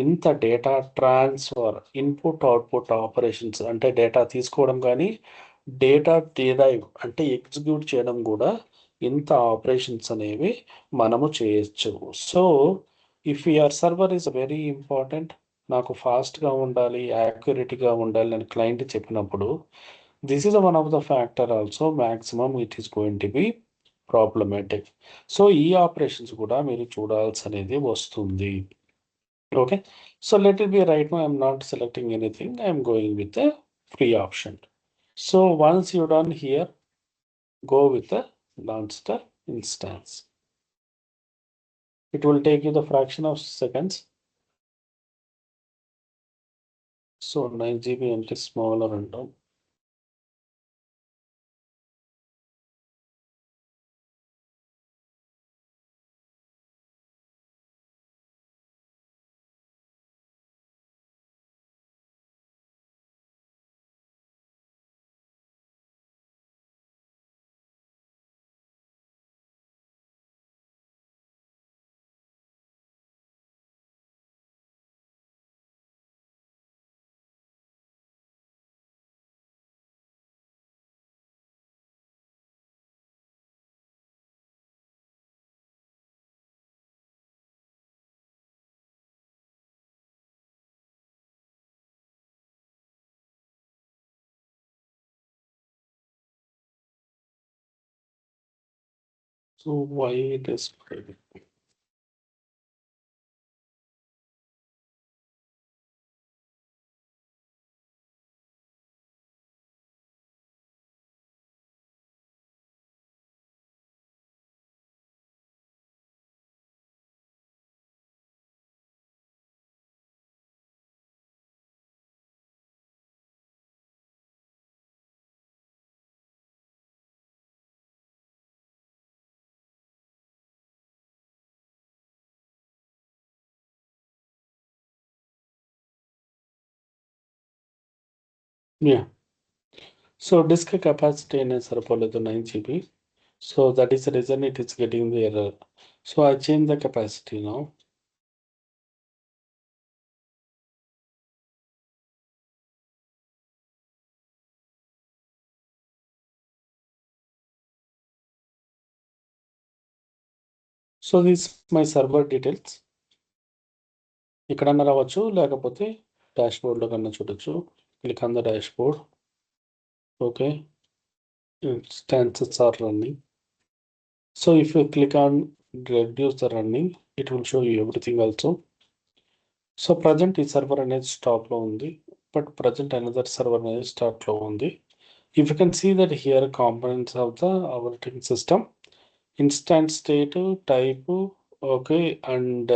ఇంత data transfer, input output operations అంటే డేటా తీసుకోవడం కానీ డేటా డిరైవ్ అంటే ఎగ్జిక్యూట్ చేయడం కూడా ఇంత ఆపరేషన్స్ అనేవి మనము చేయొచ్చు. So if your server is very important, నాకు ఫాస్ట్గా ఉండాలి, యాక్యురేట్గా ఉండాలి అని క్లయింట్ చెప్పినప్పుడు this is one of the factor also maximum it is going to B problematic. So ఈ ఆపరేషన్స్ కూడా మీరు చూడాల్సి అనేది వస్తుంది. Okay, so let it B right now I'm not selecting anything, I'm going with a free option. So once you done here, go with the launch the instance. It will take you the fraction of seconds. So 9 GB and smaller and down. So why it is private? Yeah. So disk capacity in a సరిపోలేదు 9 GB. So that is the reason it is getting the error. So I change the capacity now. So this my server details. ఇక్కడన్నా రావచ్చు, లేకపోతే డాష్బోర్డ్లో కన్నా చూడొచ్చు. Click on the dashboard. Okay, instances are running. So if you click on reduce the running, it will show you everything also. So present ఈ server అనేది stop లో ఉంది, but present another server అనేది start లో ఉంది. If you can see that here components of the operating system, instant state, type, okay, and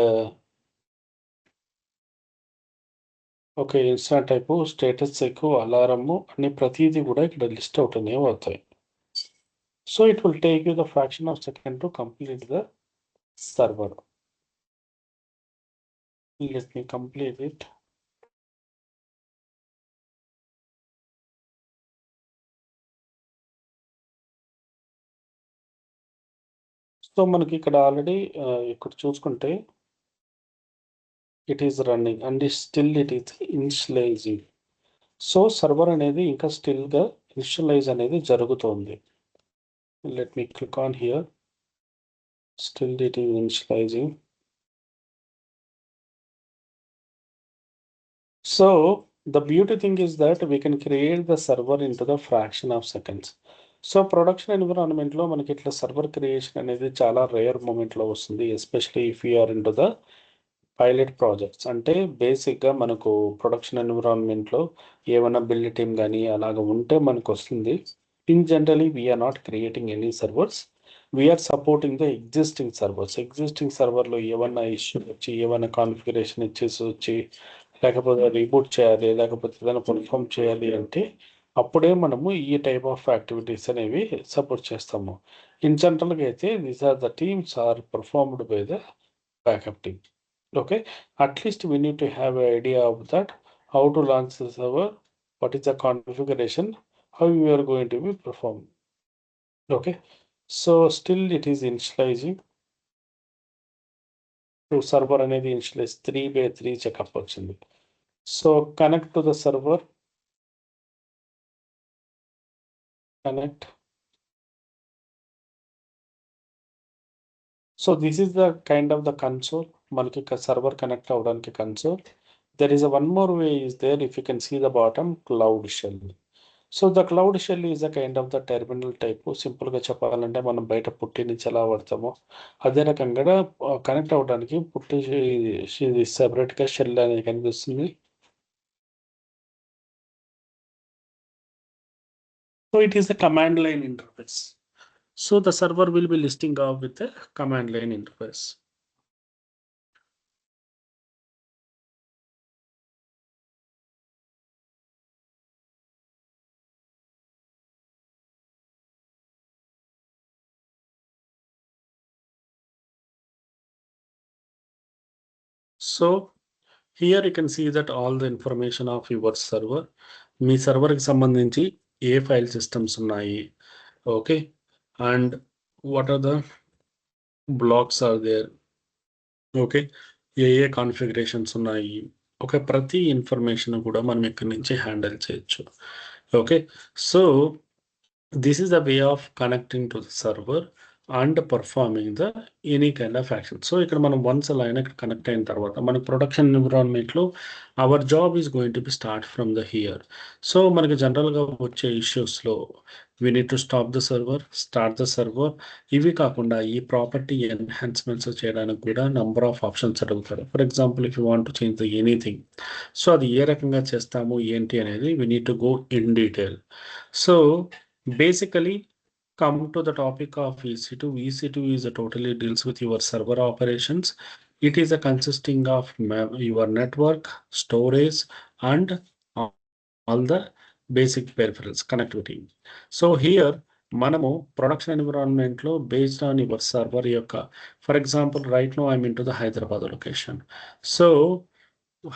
okay, instant type, status check, అలారము అన్ని ప్రతిదీ కూడా ఇక్కడ లిస్ట్ అవుతూనే అవుతాయి. So it will take you the fraction of second to complete the server. Let me complete it. So మనకి ఇక్కడ already ఇక్కడ చూసుకుంటే it is running and still it is initialising. So server అనేది ఇంకా స్టిల్గా ఇనిషియలైజ్ అనేది జరుగుతుంది. Let me click on here. Still it is initialising. So the beauty thing is that we can create the server into the fraction of seconds. So production ఎన్విరాన్మెంట్లో మనకి ఇట్లా server creation అనేది చాలా రేర్ మూమెంట్లో వస్తుంది, especially if you're in to the pilot projects. అంటే బేసిక్గా మనకు ప్రొడక్షన్ ఎన్విరాన్మెంట్లో ఏమైనా బిల్డ్ టీమ్ కానీ అలాగ ఉంటే మనకు వస్తుంది. In generally we're not creating any servers, we're supporting the existing servers. Existing సర్వర్లో ఏమన్నా ఇష్యూ వచ్చి, ఏమైనా కాన్ఫిగరేషన్ ఇచ్చేసి వచ్చి, లేకపోతే రీబూట్ చేయాలి, లేకపోతే ఏదైనా పర్ఫామ్ చేయాలి అంటే అప్పుడే మనము ఈ టైప్ ఆఫ్ యాక్టివిటీస్ అనేవి సపోర్ట్ చేస్తాము. ఇన్ జనరల్గా అయితే these are the teams are performed by the backup team. Okay, at least we need to have an idea of that, how to launch the server, what is the configuration, how you are going to be performed. Okay, so still it is initializing. To server అనేది initialize 3x3 checkup వచ్చింది. So connect to the server, connect. So this is the kind of the console. మనకి server connect అవడానికి console. There is a one more way is there, if you can see the bottom, cloud shell. So the cloud shell is a kind of the terminal type. సింపుల్గా చెప్పాలంటే మనం బయట పుట్టి నుంచి ఎలా వాడతామో అదే రకంగా కనెక్ట్ అవ్వడానికి పుట్టి సెపరేట్గా షెల్ అనేది కనిపిస్తుంది. So it is the command line interface. So the server will be listing of with the command line interface. So here you can see that all the information of your server. మీ సర్వర్కి సంబంధించి ఏ file systems ఉన్నాయి, okay, and what are the blocks are there, okay, ఏ configurations ఉన్నాయి, okay, ప్రతి information కూడా మనం ఇక్కడి నుంచి హ్యాండిల్ చేయొచ్చు. Okay, so this is the way of connecting to the server and performing the any kind of action. So ఇక్కడ మనం వన్స్ అలా అయినా కనెక్ట్ అయిన తర్వాత మన ప్రొడక్షన్ ఎన్విరాన్మెంట్లో our job is going to be start from the here. So మనకి జనరల్గా వచ్చే ఇష్యూస్లో we need to stop the server, start the server. ఇవి కాకుండా ఈ ప్రాపర్టీ ఎన్హాన్స్మెంట్స్ చేయడానికి కూడా నంబర్ ఆఫ్ ఆప్షన్స్ అడుగుతారు. For example if you want to change the anything, so అది ఏ రకంగా చేస్తాము ఏంటి అనేది we need to go in detail. So basically come to the topic of EC2. EC2 is a totally deals with your server operations. It is a consisting of your network, storage, and all the basic peripherals connectivity. So here మనము production ఎన్విరాన్మెంట్లో based on your server యొక్క, for example right now I'm in to the Hyderabad location. So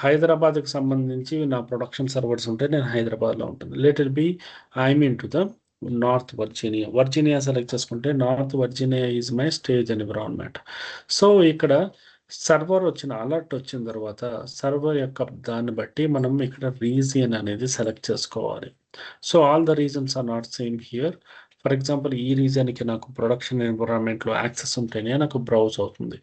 హైదరాబాద్కి సంబంధించి నా production servers ఉంటే నేను హైదరాబాద్లో ఉంటుంది. Let it be I'm in to the north Virginia select చేసుకుంటే north Virginia is my stage environment. So ఇక్కడ సర్వర్ అలర్ట్ వచ్చిన తర్వాత సర్వర్ యొక్క దాన్ని బట్టి మనం ఇక్కడ రీజియన్ అనేది సెలెక్ట్ చేసుకోవాలి. So all the regions are not same here. For example ఈ రీజన్కి నాకు ప్రొడక్షన్ ఎన్విరాన్మెంట్లో యాక్సెస్ ఉంటేనే నాకు బ్రౌజ్ అవుతుంది.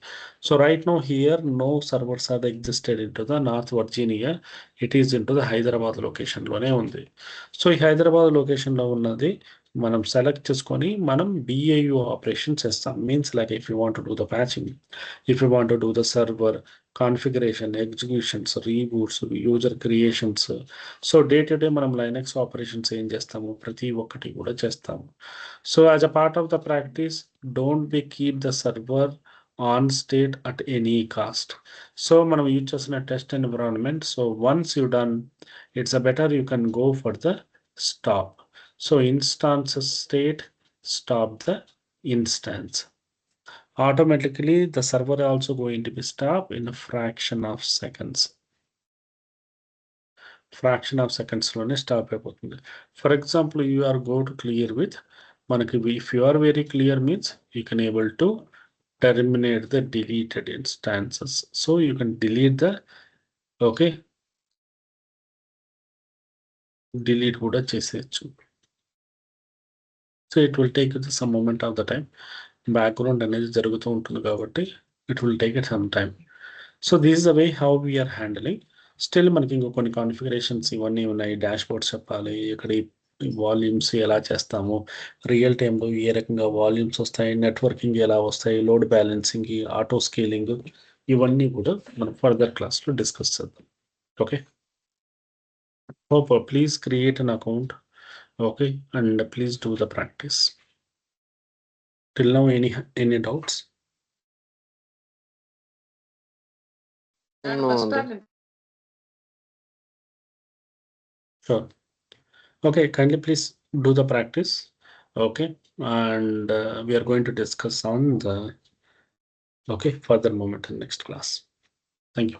So right now here no servers are existed in to the north Virginia, it is in to the Hyderabad లొకేషన్లోనే ఉంది. So ఈ హైదరాబాద్ లొకేషన్లో ఉన్నది మనం సెలెక్ట్ చేసుకొని మనం BAU ఆపరేషన్ చేస్తాం. Means like if you want to do the patching, if you want to do the server configuration, executions, reboots, user creations. So day to day మనం లైనక్స్ ఆపరేషన్స్ ఏం చేస్తాము, ప్రతి ఒక్కటి కూడా చేస్తాము. So as a part of the practice don't be keep the server on state at any cost. So మనం use చేసిన test environment, so once you done it's a better you can go for the stop. So instance state, stop the instance. Automatically the server also going to be stopped in a fraction of seconds. Fraction of seconds లోనే stop అయిపోతుంది. For example you are go to clear with, మనకి if you are very clear means you can able to terminate the deleted instances. So you can delete the, okay, delete కూడా చేసేయచ్చు. So it will take some moment of the time. Background అనేది జరుగుతూ ఉంటుంది కాబట్టి it will take some time. So this is the way how we are handling. Still మనకి ఇంకో కొన్ని configurations ఇవన్నీ ఉన్నాయి. డాష్ బోర్డ్స్ చెప్పాలి, ఇక్కడ వాల్యూమ్స్ ఎలా చేస్తాము, రియల్ టైంలో ఏ రకంగా వాల్యూమ్స్ వస్తాయి, నెట్వర్కింగ్ ఎలా వస్తాయి, లోడ్ బ్యాలెన్సింగ్, ఆటో స్కేలింగ్, ఇవన్నీ కూడా మనం ఫర్దర్ క్లాస్లో డిస్కస్ చేద్దాం. Okay, hope please create an account. Okay, and please do the practice. Till now, any doubts? No. Sure. Okay, kindly please do the practice. Okay, and we are going to discuss on the further moment in next class. Thank you.